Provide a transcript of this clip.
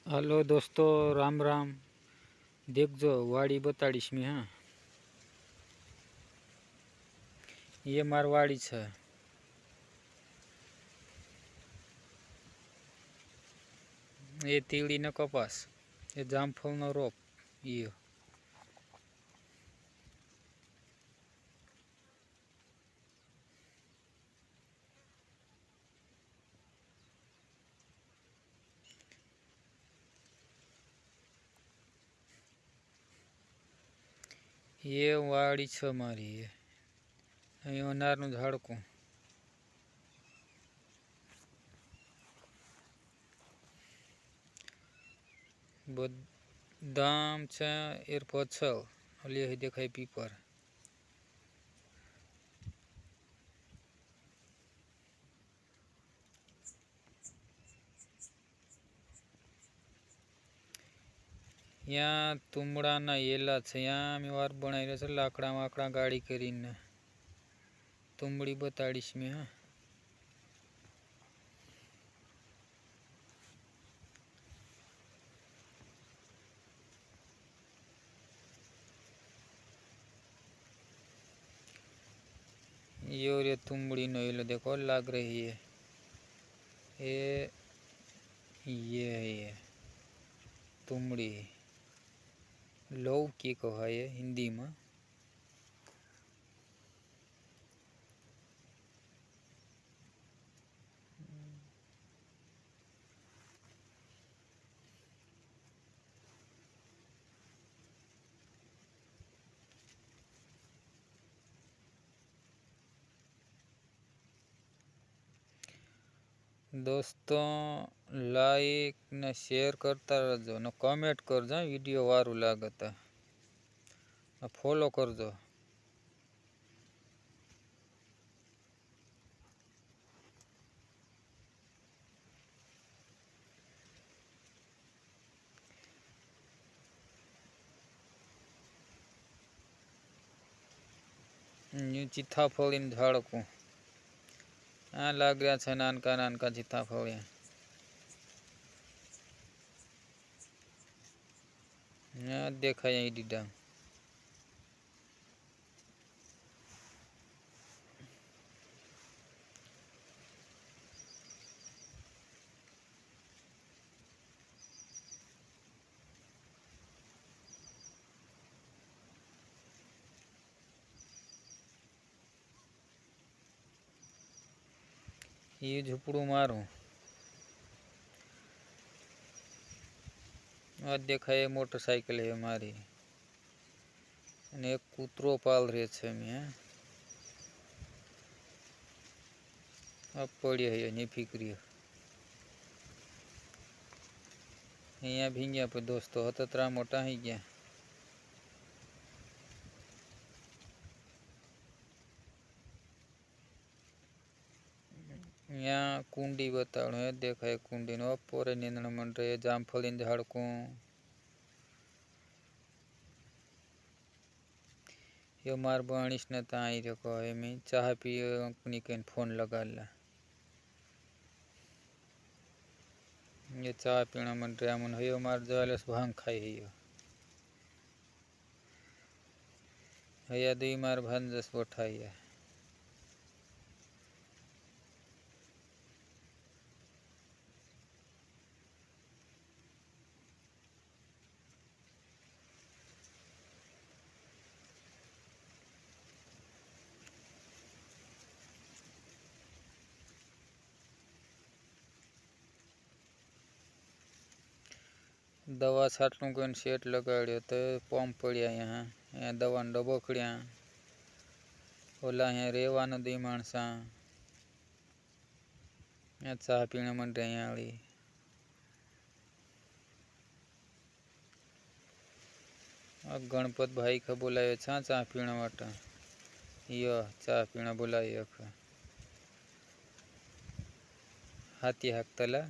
Hello दोस्तों, राम राम। देखो वाड़ी बताड़ीश में। हाँ, ये मारवाड़ी है। ये तीड़ी न कपास, ये जामफल न रोप। ये वाड़ी छ मारी। ये अहीं अनारનું ઝાડકું। બદામ છે એર પછલ ઓલી અહીં દેખાય પીપર। यहाँ तुमड़ाना येला छे। यहाँ मैं वार बनाई रहे छे लाकड़ा वाकड़ा गाड़ी करीने। तुमड़ी बताड़ीश में। हाँ, ये और ये तुमड़ी नो येलो देखो लग रही है। ये है ये तुमड़ी लौकी को है ये हिंदी में। दोस्तों लाइक ने शेयर करता रहो न कमेंट करजो। वीडियो वारू लागता फॉलो करजो। सीताफळी झाड़कू आ लाग रहा है नानका नानका सीताफळिया। देखा डीडा ये झूपड़ू मारू देखा ये मोटरसाइकिल है मारी एक कूतरो पाल रहे छे। मैं अब पड़िया है नहीं फिक्री अँ भी गया पर दोस्तों हतरा मोटा ही गया। यहाँ कुंडी बताड़ो है देखा कुंडी नो पोरे नींदण मन रहे जामफली झाड़कू। यो मार बणीश ने आई रखो है मैं चाह पी अपनी कहीं फोन लगा ला। ये चाह पीना मन रहा मन हो मार जवालस भांग खाई है दुई मार भांजस बोठाई है। दवा छाटलू कोई सेट लगाड़ो तो पंप पड़िया। यहाँ दवा डब्बो खड़िया ओला यहाँ रेवा दी माणसा चाह पीने मन रही। गणपत भाई का बोलायो छा चाह पीने वाटा यो चाह पीना बोलायो हाथी हाकतला।